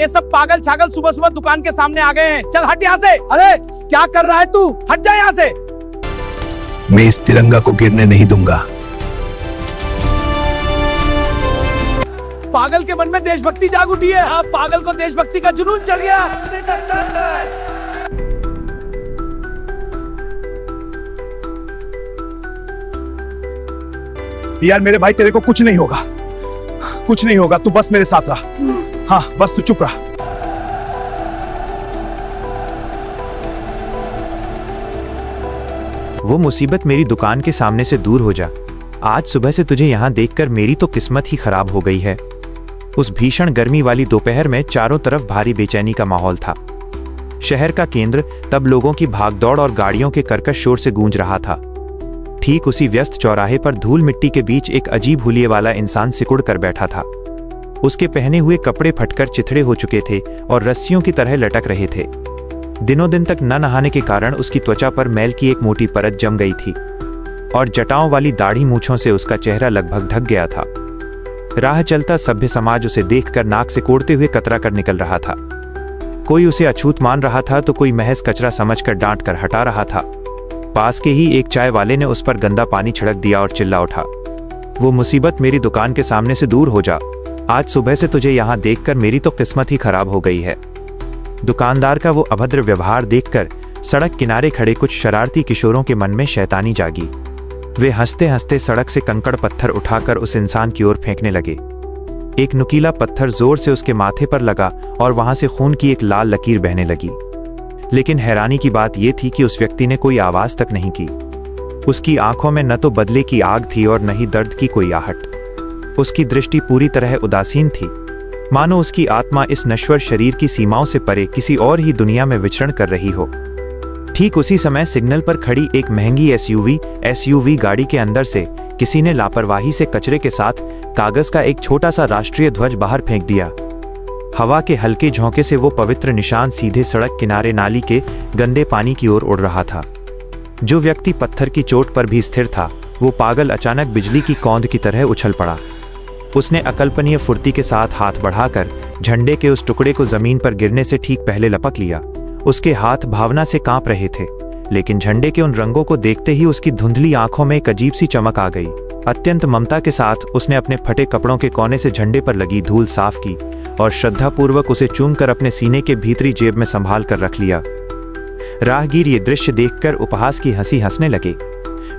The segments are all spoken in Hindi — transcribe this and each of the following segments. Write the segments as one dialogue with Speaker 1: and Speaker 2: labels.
Speaker 1: ये सब पागल छागल सुबह सुबह दुकान के सामने आ गए हैं। चल हट यहाँ से। अरे क्या कर रहा है तू? हट जा यहाँ से।
Speaker 2: मैं इस तिरंगा को गिरने नहीं दूंगा।
Speaker 1: पागल के मन में देशभक्ति जाग उठी है। हाँ, पागल को देशभक्ति का जुनून चढ़ गया।
Speaker 2: यार मेरे भाई, तेरे को कुछ नहीं होगा, कुछ नहीं होगा। तू बस मेरे साथ रहा। हाँ, बस तू चुप रहा।
Speaker 3: वो मुसीबत मेरी दुकान के सामने से दूर हो जा। आज सुबह से तुझे यहाँ देखकर मेरी तो किस्मत ही खराब हो गई है। उस भीषण गर्मी वाली दोपहर में चारों तरफ भारी बेचैनी का माहौल था। शहर का केंद्र तब लोगों की भागदौड़ और गाड़ियों के कर्कश शोर से गूंज रहा था। ठीक उसी व्यस्त चौराहे पर धूल मिट्टी के बीच एक अजीब हुलिये वाला इंसान सिकुड़ कर बैठा था। उसके पहने हुए कपड़े फटकर चिथड़े हो चुके थे और रस्सियों की तरह लटक रहे थे। दिनों दिन तक न नहाने के कारण उसकी त्वचा पर मैल की एक मोटी परत जम गई थी और जटाओं वाली दाढ़ी मूंछों से उसका चेहरा लगभग ढक गया था। राह चलता सभ्य समाज उसे देखकर नाक से कोड़ते हुए कतरा कर निकल रहा था। कोई उसे अछूत मान रहा था तो कोई महज कचरा समझकर डांट कर हटा रहा था। पास के ही एक चाय वाले ने उस पर गंदा पानी छिड़क दिया और चिल्ला उठा, वो मुसीबत मेरी दुकान के सामने से दूर हो जा। आज सुबह से तुझे यहाँ देखकर मेरी तो किस्मत ही खराब हो गई है। दुकानदार का वो अभद्र व्यवहार देखकर सड़क किनारे खड़े कुछ शरारती किशोरों के मन में शैतानी जागी। वे हंसते हंसते सड़क से कंकड़ पत्थर उठाकर उस इंसान की ओर फेंकने लगे। एक नुकीला पत्थर जोर से उसके माथे पर लगा और वहां से खून की एक लाल लकीर बहने लगी। लेकिन हैरानी की बात यह थी कि उस व्यक्ति ने कोई आवाज तक नहीं की। उसकी आंखों में न तो बदले की आग थी और न ही दर्द की कोई आहट। उसकी दृष्टि पूरी तरह उदासीन थी, मानो उसकी आत्मा इस नश्वर शरीर की सीमाओं से परे किसी और ही दुनिया में विचरण कर रही हो। ठीक उसी समय सिग्नल पर खड़ी एक महंगी एसयूवी गाड़ी के अंदर से किसी ने लापरवाही से कचरे के साथ कागज का एक छोटा सा राष्ट्रीय ध्वज बाहर फेंक दिया। हवा के हल्के झोंके से वो पवित्र निशान सीधे सड़क किनारे नाली के गंदे पानी की ओर उड़ रहा था। जो व्यक्ति पत्थर की चोट पर भी स्थिर था, वो पागल अचानक बिजली की कौंध की तरह उछल पड़ा। उसने अकल्पनीय फुर्ती के साथ हाथ बढ़ाकर झंडे के उस टुकड़े को जमीन पर गिरने से ठीक पहले लपक लिया। उसके हाथ भावना से कांप रहे थे, लेकिन झंडे के उन रंगों को देखते ही उसकी धुंधली आंखों में एक अजीब सी चमक आ गई। अत्यंत ममता के साथ उसने अपने फटे कपड़ों के कोने से झंडे पर लगी धूल साफ की और श्रद्धापूर्वक उसे चूमकर अपने सीने के भीतरी जेब में संभाल कर रख लिया। राहगीर ये दृश्य देखकर उपहास की हंसी हंसने लगे।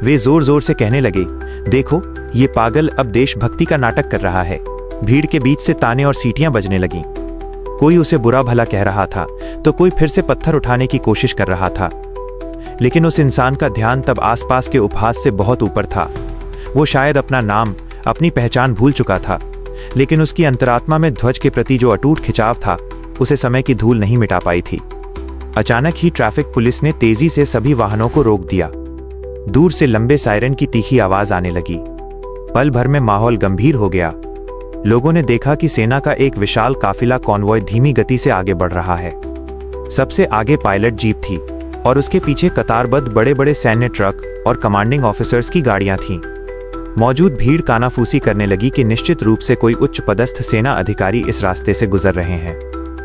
Speaker 3: वे जोर जोर से कहने लगे, देखो ये पागल अब देशभक्ति का नाटक कर रहा है। भीड़ के बीच से ताने और सीटियां बजने लगीं। कोई उसे बुरा भला कह रहा था तो कोई फिर से पत्थर उठाने की कोशिश कर रहा था। लेकिन उस इंसान का ध्यान तब आसपास के उपहास से बहुत ऊपर था। वो शायद अपना नाम, अपनी पहचान भूल चुका था, लेकिन उसकी अंतरात्मा में ध्वज के प्रति जो अटूट खिंचाव था, उसे समय की धूल नहीं मिटा पाई थी। अचानक ही ट्रैफिक पुलिस ने तेजी से सभी वाहनों को रोक दिया। दूर से लंबे सायरन की तीखी आवाज आने लगी। पल भर में माहौल गंभीर हो गया। लोगों ने देखा कि सेना का एक विशाल काफिला कॉन्वॉय धीमी गति से आगे बढ़ रहा है। सबसे आगे पायलट जीप थी और उसके पीछे कतारबद्ध बड़े बड़े सैन्य ट्रक और कमांडिंग ऑफिसर्स की गाड़ियां थीं। मौजूद भीड़ कानाफूसी करने लगी कि निश्चित रूप से कोई उच्च पदस्थ सेना अधिकारी इस रास्ते से गुजर रहे हैं।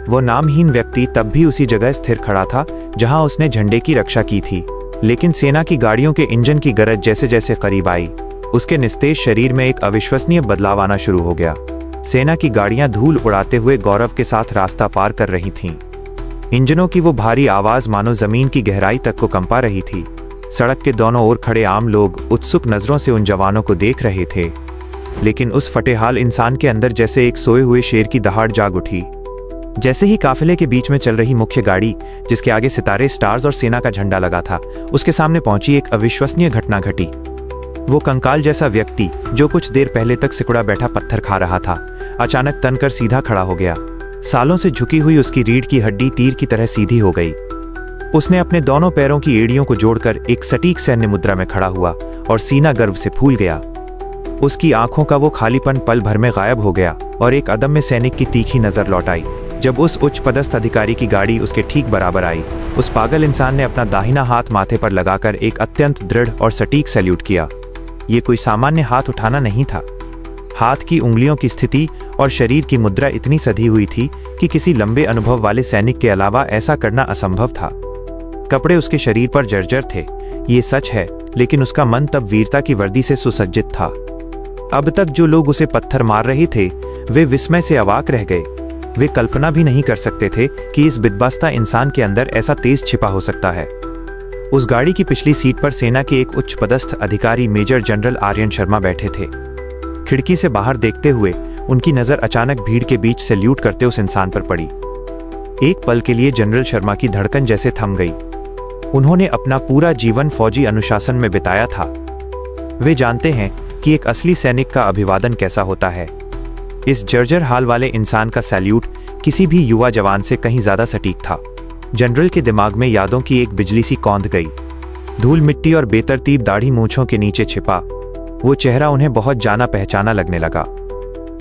Speaker 3: वो नामहीन व्यक्ति तब भी उसी जगह स्थिर खड़ा था जहां उसने झंडे की रक्षा की थी, लेकिन सेना की गाड़ियों के इंजन की गरज जैसे जैसे करीब आई, उसके निस्तेज शरीर में एक अविश्वसनीय बदलाव आना शुरू हो गया। सेना की गाड़ियां धूल उड़ाते हुए गौरव के साथ रास्ता पार कर रही थीं। इंजनों की वो भारी आवाज मानो जमीन की गहराई तक को कंपा रही थी। सड़क के दोनों ओर खड़े आम लोग उत्सुक नजरों से उन जवानों को देख रहे थे, लेकिन उस फटेहाल इंसान के अंदर जैसे एक सोए हुए शेर की दहाड़ जाग उठी। जैसे ही काफिले के बीच में चल रही मुख्य गाड़ी, जिसके आगे सितारे, स्टार्स और सेना का झंडा लगा था, उसके सामने पहुंची, एक अविश्वसनीय घटना घटी। वो कंकाल जैसा व्यक्ति जो कुछ देर पहले तक सिकुड़ा बैठा पत्थर खा रहा था, अचानक तनकर सीधा खड़ा हो गया। सालों से झुकी हुई उसकी रीढ़ की हड्डी तीर की तरह सीधी हो गई। उसने अपने दोनों पैरों की एड़ियों को जोड़कर एक सटीक सैन्य मुद्रा में खड़ा हुआ और सीना गर्व से फूल गया। उसकी आंखों का वो खालीपन पल भर में गायब हो गया और एक अदम्य सैनिक की तीखी नजर लौट आई। जब उस उच्च पदस्थ अधिकारी की गाड़ी उसके ठीक बराबर आई, उस पागल इंसान ने अपना दाहिना हाथ माथे पर लगाकर एक अत्यंत दृढ़ और सटीक सैल्यूट किया। ये कोई सामान्य हाथ उठाना नहीं था। हाथ की उंगलियों की स्थिति और शरीर की मुद्रा इतनी सधी हुई थी कि किसी लंबे अनुभव वाले सैनिक के अलावा ऐसा करना असंभव था। कपड़े उसके शरीर पर जर्जर थे, ये सच है, लेकिन उसका मन तब वीरता की वर्दी से सुसज्जित था। अब तक जो लोग उसे पत्थर मार रहे थे वे विस्मय से अवाक रह गए। वे कल्पना भी नहीं कर सकते थे कि इस बिदबास्ता इंसान के अंदर ऐसा तेज छिपा हो सकता है। उस गाड़ी की पिछली सीट पर सेना के एक उच्च पदस्थ अधिकारी मेजर जनरल आर्यन शर्मा बैठे थे। खिड़की से बाहर देखते हुए उनकी नजर अचानक भीड़ के बीच सैल्यूट करते उस इंसान पर पड़ी। एक पल के लिए जनरल शर्मा की धड़कन जैसे थम गई। उन्होंने अपना पूरा जीवन फौजी अनुशासन में बिताया था। वे जानते हैं कि एक असली सैनिक का अभिवादन कैसा होता है। इस जर्जर हाल वाले इंसान का सैल्यूट किसी भी युवा जवान से कहीं ज्यादा सटीक था। जनरल के दिमाग में यादों की एक बिजली सी कौंध गई। धूल मिट्टी और बेतरतीब दाढ़ी मूंछों के नीचे छिपा वो चेहरा उन्हें बहुत जाना पहचाना लगने लगा।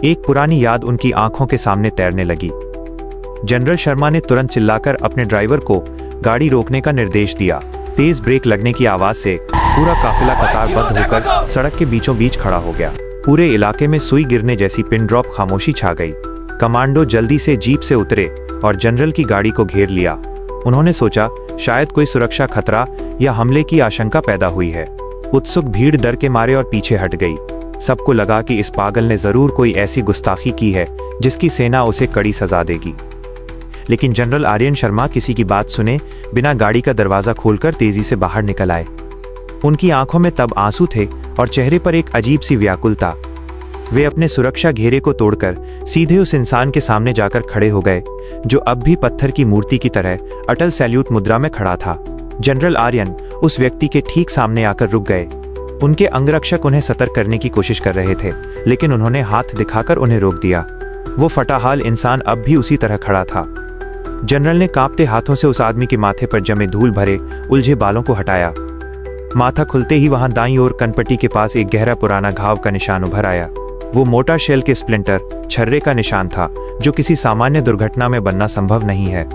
Speaker 3: एक पुरानी याद उनकी आंखों के सामने तैरने लगी। जनरल शर्मा ने तुरंत चिल्लाकर अपने ड्राइवर को गाड़ी रोकने का निर्देश दिया। तेज ब्रेक लगने की आवाज से पूरा काफिला कतारबद्ध होकर सड़क के बीचों बीच खड़ा हो गया। पूरे इलाके में सुई गिरने जैसी पिन ड्रॉप खामोशी छा गई। कमांडो जल्दी से जीप से उतरे और जनरल की गाड़ी को घेर लिया। उन्होंने सोचा शायद कोई सुरक्षा खतरा या हमले की आशंका पैदा हुई है। उत्सुक भीड़ डर के मारे और पीछे हट गई। सबको लगा कि इस पागल ने जरूर कोई ऐसी गुस्ताखी की है जिसकी सेना उसे कड़ी सजा देगी। लेकिन जनरल आर्यन शर्मा किसी की बात सुने बिना गाड़ी का दरवाजा खोलकर तेजी से बाहर निकल आए। उनकी आंखों में तब आंसू थे और चेहरे पर एक अजीब सी व्याकुलता। वे अपने सुरक्षा घेरे को तोड़कर सीधे उस इंसान के सामने जाकर खड़े हो गए जो अब भी पत्थर की मूर्ति की तरह अटल सैल्यूट मुद्रा में खड़ा था। जनरल आर्यन उस व्यक्ति के ठीक सामने आकर रुक गए। उनके अंगरक्षक उन्हें सतर्क करने की कोशिश कर रहे थे, लेकिन उन्होंने हाथ दिखाकर उन्हें रोक दिया। वो फटाहाल इंसान अब भी उसी तरह खड़ा था। जनरल ने कांपते हाथों से उस आदमी के माथे पर जमे धूल भरे उलझे बालों को हटाया। माथा खुलते ही वहां दाईं ओर कनपट्टी के पास एक गहरा पुराना घाव का निशान उभर आया। वो मोटा शेल के स्प्लिंटर छर्रे का निशान था जो किसी सामान्य दुर्घटना में बनना संभव नहीं है।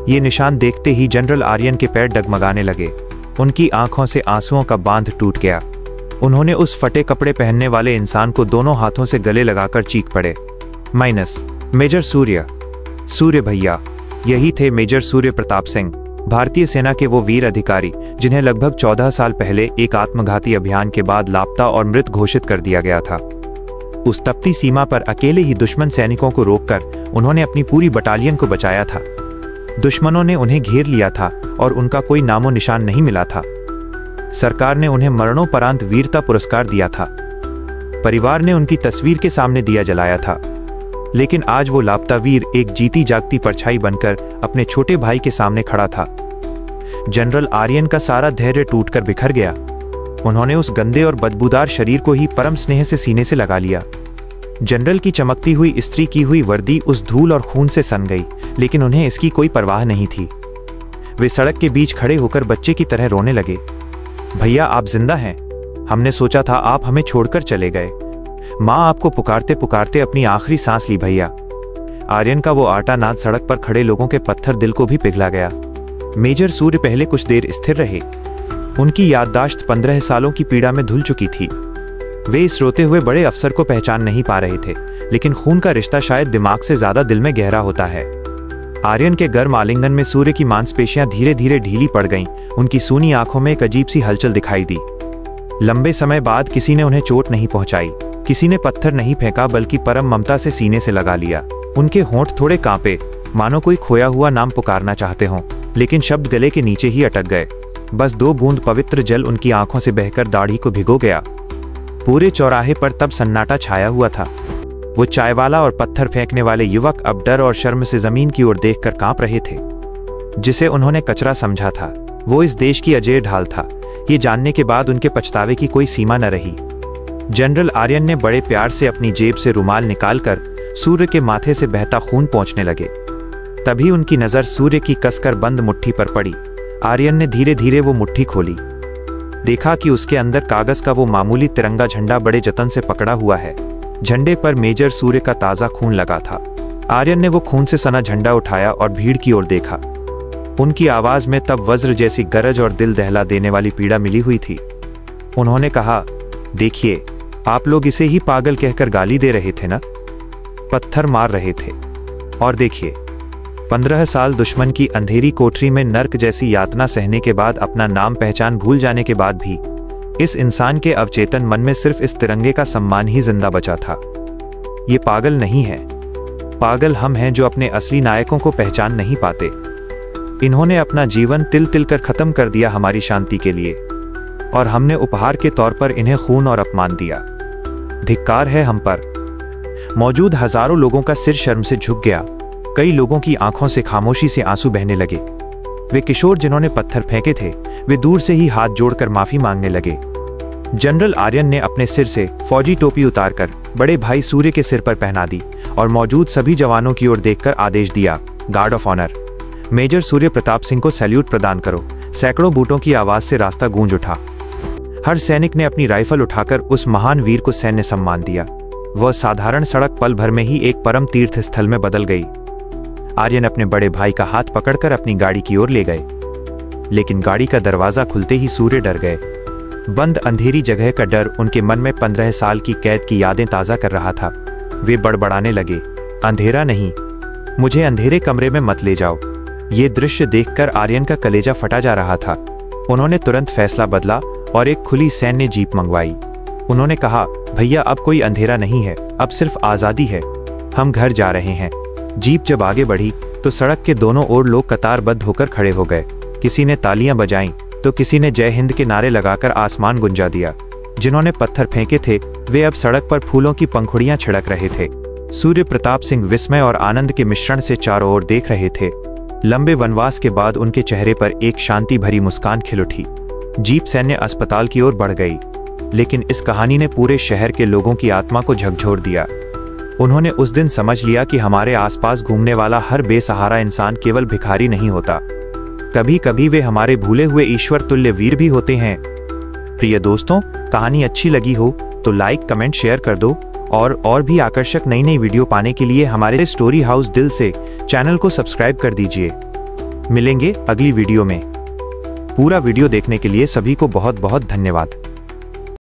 Speaker 3: ये निशान देखते ही जनरल आर्यन के पैर डगमगाने लगे। उनकी आंखों से आंसुओं का बांध टूट गया। उन्होंने उस फटे कपड़े पहनने वाले इंसान को दोनों हाथों से गले लगाकर चीख पड़े, माइनस मेजर सूर्य भैया। यही थे मेजर सूर्य प्रताप सिंह, भारतीय सेना के वो वीर अधिकारी जिन्हें लगभग 14 साल पहले एक आत्मघाती अभियान के बाद लापता और मृत घोषित कर दिया गया था। उस तपती सीमा पर अकेले ही दुश्मन सैनिकों को रोककर उन्होंने अपनी पूरी बटालियन को बचाया था। दुश्मनों ने उन्हें घेर लिया था और उनका कोई नामो निशान नहीं मिला था। सरकार ने उन्हें मरणोपरांत वीरता पुरस्कार दिया था। परिवार ने उनकी तस्वीर के सामने दिया जलाया था। लेकिन आज वो लापता वीर एक जीती जागती परछाई बनकर अपने छोटे भाई के सामने खड़ा था। जनरल आर्यन का सारा धैर्य टूटकर बिखर गया। उन्होंने उस गंदे और बदबूदार शरीर को ही परम स्नेह से सीने से लगा लिया। जनरल की चमकती हुई इस्त्री की हुई वर्दी उस धूल और खून से सन गई, लेकिन उन्हें इसकी कोई परवाह नहीं थी। वे सड़क के बीच खड़े होकर बच्चे की तरह रोने लगे। भैया आप जिंदा हैं, हमने सोचा था आप हमें छोड़कर चले गए। माँ आपको पुकारते पुकारते अपनी आखिरी सांस ली भैया। आर्यन का वो आटा नाद सड़क पर खड़े लोगों के पत्थर दिल को भी पिघला गया। मेजर सूर्य पहले कुछ देर स्थिर रहे। उनकी याददाश्त 15 सालों की पीड़ा में धुल चुकी थी। वे इस रोते हुए बड़े अफसर को पहचान नहीं पा रहे थे, लेकिन खून का रिश्ता शायद दिमाग से ज्यादा दिल में गहरा होता है। आर्यन के गर्म आलिंगन में सूर्य की मांसपेशियां धीरे धीरे ढीली पड़ गईं। उनकी सूनी आंखों में एक अजीब सी हलचल दिखाई दी। लंबे समय बाद किसी ने उन्हें चोट नहीं पहुंचाई, किसी ने पत्थर नहीं फेंका, बल्कि परम ममता से सीने से लगा लिया। उनके होंठ थोड़े कांपे, मानो कोई खोया हुआ नाम पुकारना चाहते हों, लेकिन शब्द गले के नीचे ही अटक गए। बस 2 बूंद पवित्र जल उनकी आंखों से बहकर दाढ़ी को भिगो गया। पूरे चौराहे पर तब सन्नाटा छाया हुआ था। वो चायवाला और पत्थर फेंकने वाले युवक अब डर और शर्म से जमीन की ओर देखकर कांप रहे थे। जिसे उन्होंने कचरा समझा था वो इस देश की अजय ढाल था। ये जानने के बाद उनके पछतावे की कोई सीमा न रही। जनरल आर्यन ने बड़े प्यार से अपनी जेब से रुमाल निकालकर सूर्य के माथे से बहता खून पोंछने लगे। तभी उनकी नजर सूर्य की कसकर बंद मुट्ठी पर पड़ी। आर्यन ने धीरे धीरे वो मुट्ठी खोली। देखा कि उसके अंदर कागज का वो मामूली तिरंगा झंडा बड़े जतन से पकड़ा हुआ है। झंडे पर मेजर सूर्य का ताजा खून लगा था। आर्यन ने वो खून से सना झंडा उठाया और भीड़ की ओर देखा। उनकी आवाज में तब वज्र जैसी गरज और दिल दहला देने वाली पीड़ा मिली हुई थी। उन्होंने कहा, देखिए, आप लोग इसे ही पागल कहकर गाली दे रहे थे ना, पत्थर मार रहे थे। और देखिए, 15 साल दुश्मन की अंधेरी कोठरी में नर्क जैसी यातना सहने के बाद, अपना नाम पहचान भूल जाने के बाद भी इस इंसान के अवचेतन मन में सिर्फ इस तिरंगे का सम्मान ही जिंदा बचा था। ये पागल नहीं है, पागल हम हैं जो अपने असली नायकों को पहचान नहीं पाते। इन्होंने अपना जीवन तिल तिल कर खत्म कर दिया हमारी शांति के लिए, और हमने उपहार के तौर पर इन्हें खून और अपमान दिया। धिक्कार है हम पर। मौजूद हजारों लोगों का सिर शर्म से झुक गया। कई लोगों की आंखों से खामोशी से आंसू बहने लगे। वे किशोर जिन्होंने पत्थर फेंके थे, वे दूर से ही हाथ जोड़कर माफी मांगने लगे। जनरल आर्यन ने अपने सिर से फौजी टोपी उतारकर बड़े भाई सूर्य के सिर पर पहना दी और मौजूद सभी जवानों की ओर देखकर आदेश दिया, guard of honour, major Surya Pratap Singh को सैल्यूट प्रदान करो। सैकड़ों बूटों की आवाज से रास्ता गूंज उठा। हर सैनिक ने अपनी राइफल उठाकर उस महान वीर को सैन्य सम्मान दिया। वह साधारण सड़क पल भर में ही एक परम तीर्थ स्थल में बदल गई। आर्यन अपने बड़े भाई का हाथ पकड़कर अपनी गाड़ी की ओर ले गए, लेकिन गाड़ी का दरवाजा खुलते ही सूर्य डर गए। बंद अंधेरी जगह का डर उनके मन में 15 साल की कैद की यादें ताजा कर रहा था। वे बड़बड़ाने लगे, अंधेरा नहीं, मुझे अंधेरे कमरे में मत ले जाओ। ये दृश्य देखकर आर्यन का कलेजा फटा जा रहा था। उन्होंने तुरंत फैसला बदला और एक खुली सैन्य जीप मंगवाई। उन्होंने कहा, भैया अब कोई अंधेरा नहीं है, अब सिर्फ आजादी है, हम घर जा रहे हैं। जीप जब आगे बढ़ी तो सड़क के दोनों ओर लोग कतारबद्ध होकर खड़े हो गए। किसी ने तालियां बजाईं तो किसी ने जय हिंद के नारे लगाकर आसमान गुंजा दिया। जिन्होंने पत्थर फेंके थे वे अब सड़क पर फूलों की पंखुड़ियां छिड़क रहे थे। सूर्य प्रताप सिंह विस्मय और आनंद के मिश्रण से चारों ओर देख रहे थे। लंबे वनवास के बाद उनके चेहरे पर एक शांति भरी मुस्कान खिल उठी। जीप सैन्य अस्पताल की ओर बढ़ गई, लेकिन इस कहानी ने पूरे शहर के लोगों की आत्मा को झकझोर दिया। उन्होंने उस दिन समझ लिया कि हमारे आसपास घूमने वाला हर बेसहारा इंसान केवल भिखारी नहीं होता, कभी कभी वे हमारे भूले हुए ईश्वर तुल्य वीर भी होते हैं। प्रिय दोस्तों, कहानी अच्छी लगी हो तो लाइक, कमेंट, शेयर कर दो और भी आकर्षक नई नई वीडियो पाने के लिए हमारे स्टोरी हाउस दिल से चैनल को सब्सक्राइब कर दीजिए। मिलेंगे अगली वीडियो में। पूरा वीडियो देखने के लिए सभी को बहुत बहुत धन्यवाद।